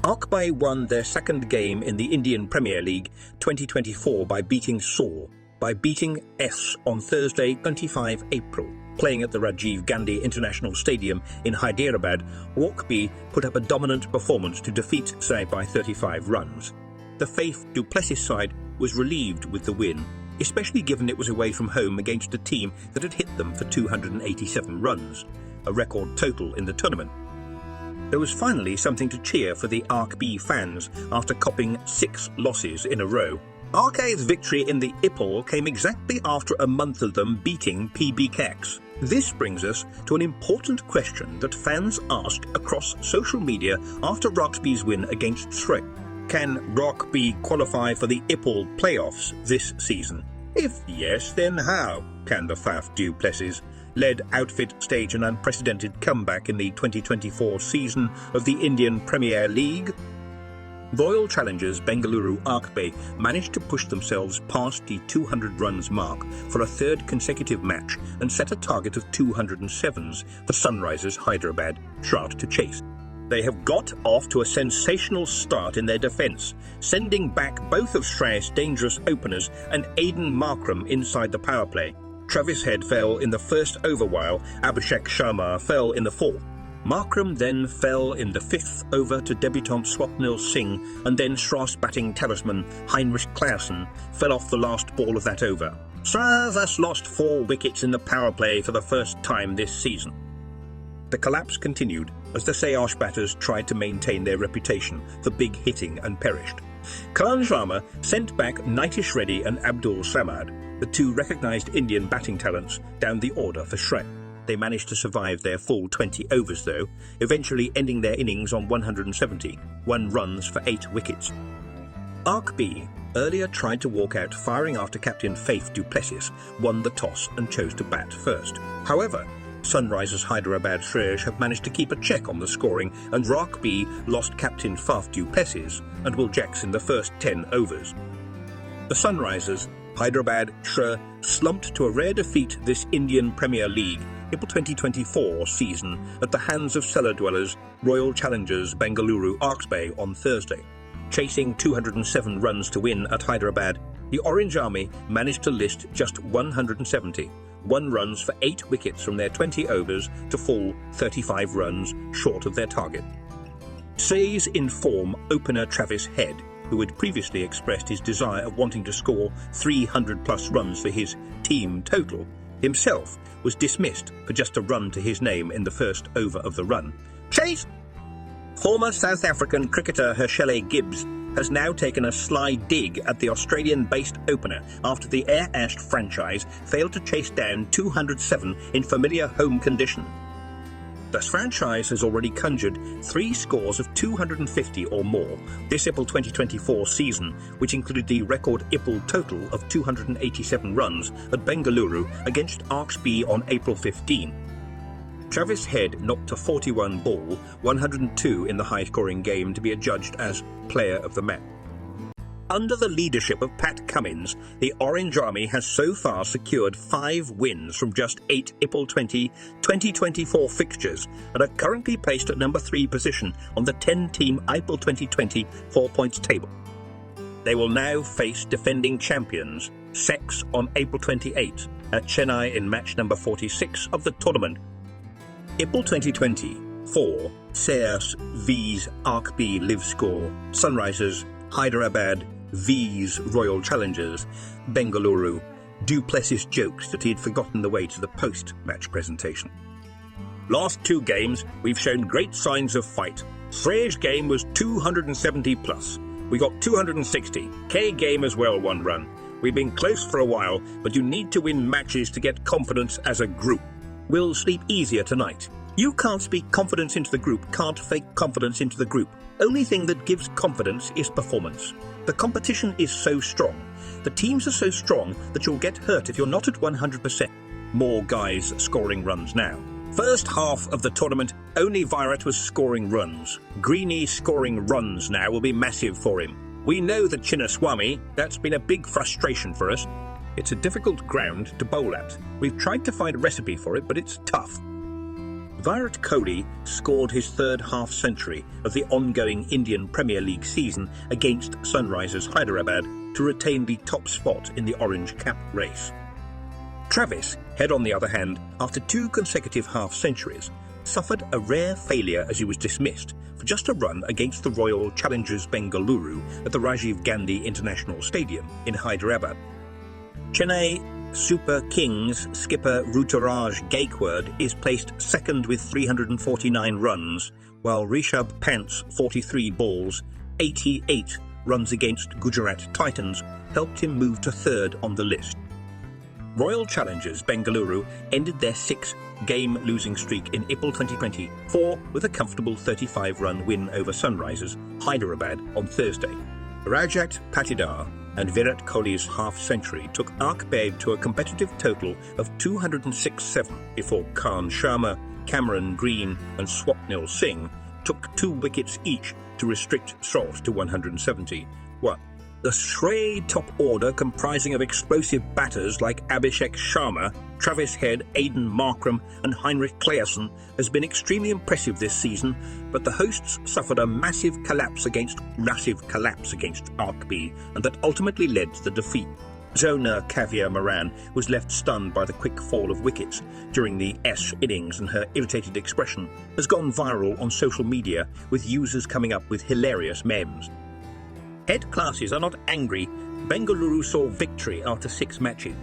RCB won their second game in the Indian Premier League 2024 by beating S on Thursday, 25 April. Playing at the Rajiv Gandhi International Stadium in Hyderabad, RCB put up a dominant performance to defeat SRH by 35 runs. The Faith du Plessis side was relieved with the win, especially given it was away from home against a team that had hit them for 287 runs, a record total in the tournament. There was finally something to cheer for the RCB fans after copping 6 losses in a row. RK's victory in the IPL came exactly after a month of them beating PB Kex. This brings us to an important question that fans asked across social media after RCB's win against SRH. Can RCB qualify for the IPL playoffs this season? If yes, then how can the Faith du Plessis led outfit stage an unprecedented comeback in the 2024 season of the Indian Premier League? Royal challengers Bengaluru RCB managed to push themselves past the 200 runs mark for a third consecutive match and set a target of 207s for Sunrisers Hyderabad shot to chase. They have got off to a sensational start in their defence, sending back both of SRH's dangerous openers and Aiden Markram inside the power play. Travis Head fell in the first over while Abhishek Sharma fell in the fourth. Markram then fell in the 5th over to debutant Swapnil Singh, and then SRH's batting talisman Heinrich Clausen fell off the last ball of that over. SRH has lost 4 wickets in the power play for the first time this season. The collapse continued as the SRH batters tried to maintain their reputation for big hitting and perished. Karan Sharma sent back Nitish Reddy and Abdul Samad, the 2 recognised Indian batting talents, down the order for SRH. They managed to survive their full 20 overs though, eventually ending their innings on 171 runs for 8 wickets. RCB earlier tried to walk out firing after captain Faith du Plessis won the toss and chose to bat first. However, Sunrisers Hyderabad SRH have managed to keep a check on the scoring, and RCB lost captain Faith du Plessis and Will Jacks in the first 10 overs. The Sunrisers Hyderabad SRH slumped to a rare defeat this Indian Premier League IPL 2024 season at the hands of cellar dwellers Royal challengers Bengaluru RCB on Thursday. Chasing 207 runs to win at Hyderabad, the Orange Army managed to list just 171 runs for 8 wickets from their 20 overs to fall 35 runs short of their target. SRH's in-form opener Travis Head, who had previously expressed his desire of wanting to score 300+ runs for his team total, himself was dismissed for just a run to his name in the first over of the run. Chase! Former South African cricketer Herschelle Gibbs has now taken a sly dig at the Australian-based opener after the Air-Ashed franchise failed to chase down 207 in familiar home condition. The franchise has already conjured 3 scores of 250 or more this IPL 2024 season, which included the record IPL total of 287 runs at Bengaluru against RCB on April 15. Travis Head knocked a 41 ball, 102 in the high-scoring game to be adjudged as player of the match. Under the leadership of Pat Cummins, the Orange Army has so far secured 5 wins from just 8 IPL 2024 fixtures and are currently placed at number 3 position on the 10-team IPL 2020 4-points table. They will now face defending champions SEX on April 28 at Chennai in match number 46 of the tournament. IPL 2024 SRH vs RCB live score, Sunrisers Hyderabad vs Royal Challengers Bengaluru. Du Plessis jokes that he'd forgotten the way to the post-match presentation. Last 2 games, we've shown great signs of fight. SRH's game was 270+. We got 260. K game as well 1 run. We've been close for a while, but you need to win matches to get confidence as a group. We'll sleep easier tonight. You can't speak confidence into the group, can't fake confidence into the group. Only thing that gives confidence is performance. The competition is so strong. The teams are so strong that you'll get hurt if you're not at 100%. More guys scoring runs now. First half of the tournament, only Virat was scoring runs. Greeny scoring runs now will be massive for him. We know that Chinnaswamy, that's been a big frustration for us. It's a difficult ground to bowl at. We've tried to find a recipe for it, but it's tough. Virat Kohli scored his third half-century of the ongoing Indian Premier League season against Sunrisers Hyderabad to retain the top spot in the orange cap race. Travis Head, on the other hand, after 2 consecutive half-centuries, suffered a rare failure as he was dismissed for just a run against the Royal Challengers Bengaluru at the Rajiv Gandhi International Stadium in Hyderabad. Chennai Super Kings skipper Ruturaj Gaikwad is placed second with 349 runs, while Rishabh Pant's 43 balls, 88 runs against Gujarat Titans helped him move to third on the list. Royal Challengers Bengaluru ended their 6-game losing streak in April 2024 with a comfortable 35-run win over Sunrisers Hyderabad on Thursday. Rajat Patidar and Virat Kohli's half-century took RCB to a competitive total of 206-7 before Khan Sharma, Cameron Green and Swapnil Singh took 2 wickets each to restrict Salt to 171. The Shrey top order, comprising of explosive batters like Abhishek Sharma, Travis Head, Aidan Markram and Heinrich Claesson, has been extremely impressive this season, but the hosts suffered a massive collapse against RCB, and that ultimately led to the defeat. Zona Kavya Moran was left stunned by the quick fall of wickets during the S innings, and her irritated expression has gone viral on social media, with users coming up with hilarious memes. Head classes are not angry. Bengaluru saw victory after 6 matches.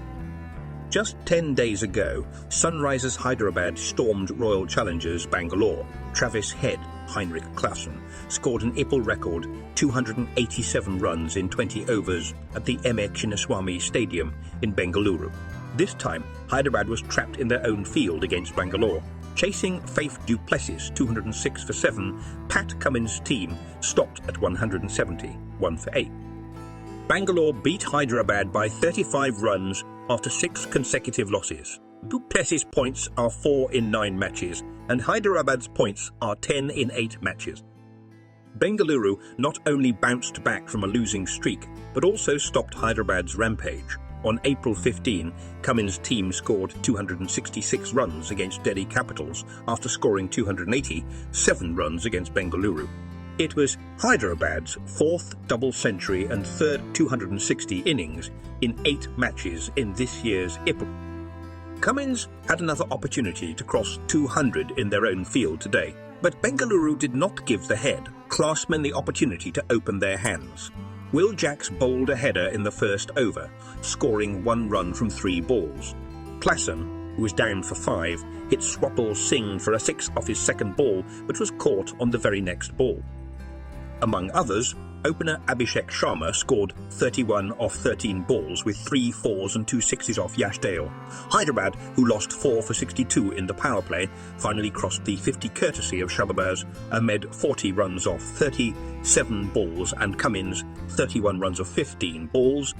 Just 10 days ago, Sunrisers Hyderabad stormed Royal Challengers Bangalore. Travis Head, Heinrich Claesson, scored an April record 287 runs in 20 overs at the M.A. Chinnaswamy Stadium in Bengaluru. This time, Hyderabad was trapped in their own field against Bangalore. Chasing Faith du Plessis 206 for 7, Pat Cummins' team stopped at 170, 1 for 8. Bangalore beat Hyderabad by 35 runs after 6 consecutive losses. Du Plessis' points are 4 in 9 matches, and Hyderabad's points are 10 in 8 matches. Bengaluru not only bounced back from a losing streak, but also stopped Hyderabad's rampage. On April 15, Cummins' team scored 266 runs against Delhi Capitals after scoring 287 runs against Bengaluru. It was Hyderabad's 4th double century and 3rd 260 innings in 8 matches in this year's April. Cummins had another opportunity to cross 200 in their own field today, but Bengaluru did not give the Head classmen the opportunity to open their hands. Will Jacks bowled a header in the first over, scoring 1 run from 3 balls. Claesson, who was down for 5, hit Swapnil Singh for a 6 off his second ball, but was caught on the very next ball. Among others, opener Abhishek Sharma scored 31 off 13 balls with 3 4s and 2 6s off Yashdale. Hyderabad, who lost 4 for 62 in the power play, finally crossed the 50 courtesy of Shahbaz Ahmed 40 runs off 37 balls and Cummins 31 runs off 15 balls.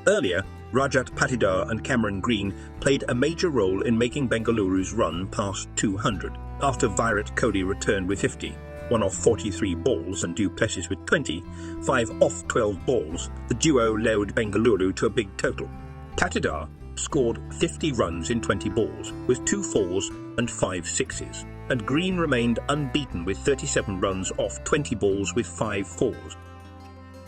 Earlier, Rajat Patidar and Cameron Green played a major role in making Bengaluru's run past 200, after Virat Kohli returned with 50. 1 off 43 balls and Du Plessis with 20, 5 off 12 balls, the duo lowered Bengaluru to a big total. Patidar scored 50 runs in 20 balls, with 2 4s and 5 6s, and Green remained unbeaten with 37 runs off 20 balls with 5 4s.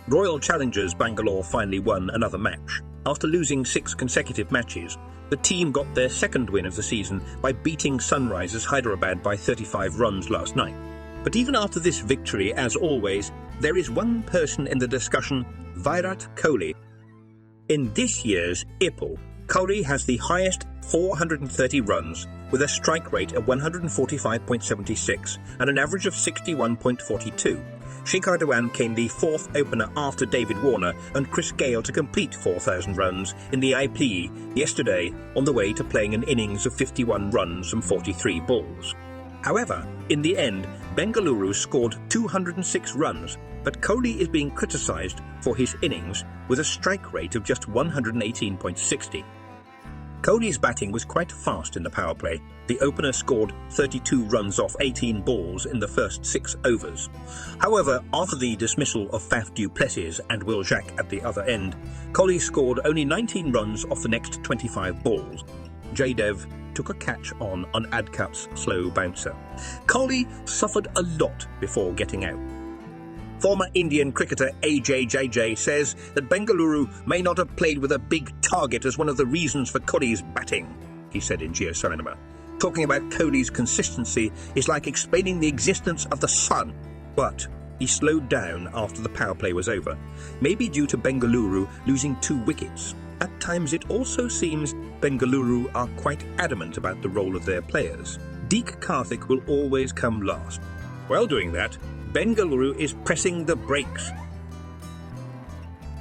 Royal Challengers Bangalore finally won another match. After losing 6 consecutive matches, the team got their second win of the season by beating Sunrisers Hyderabad by 35 runs last night. But even after this victory, as always, there is one person in the discussion: Virat Kohli. In this year's IPL, Kohli has the highest 430 runs, with a strike rate of 145.76 and an average of 61.42. Shikhar Dhawan came the 4th opener after David Warner and Chris Gale to complete 4,000 runs in the IPL yesterday, on the way to playing an innings of 51 runs from 43 balls. However, in the end, Bengaluru scored 206 runs, but Kohli is being criticised for his innings with a strike rate of just 118.60. Kohli's batting was quite fast in the power play. The opener scored 32 runs off 18 balls in the first 6 overs. However, after the dismissal of Faf du Plessis and Will Jack at the other end, Kohli scored only 19 runs off the next 25 balls. Jaydev took a catch on Adkap's slow bouncer. Kohli suffered a lot before getting out. Former Indian cricketer AJ says that Bengaluru may not have played with a big target as one of the reasons for Kohli's batting, he said in JioCinema. Talking about Kohli's consistency is like explaining the existence of the sun. But he slowed down after the power play was over, maybe due to Bengaluru losing 2 wickets. At times it also seems Bengaluru are quite adamant about the role of their players. Deek Karthik will always come last. While doing that, Bengaluru is pressing the brakes.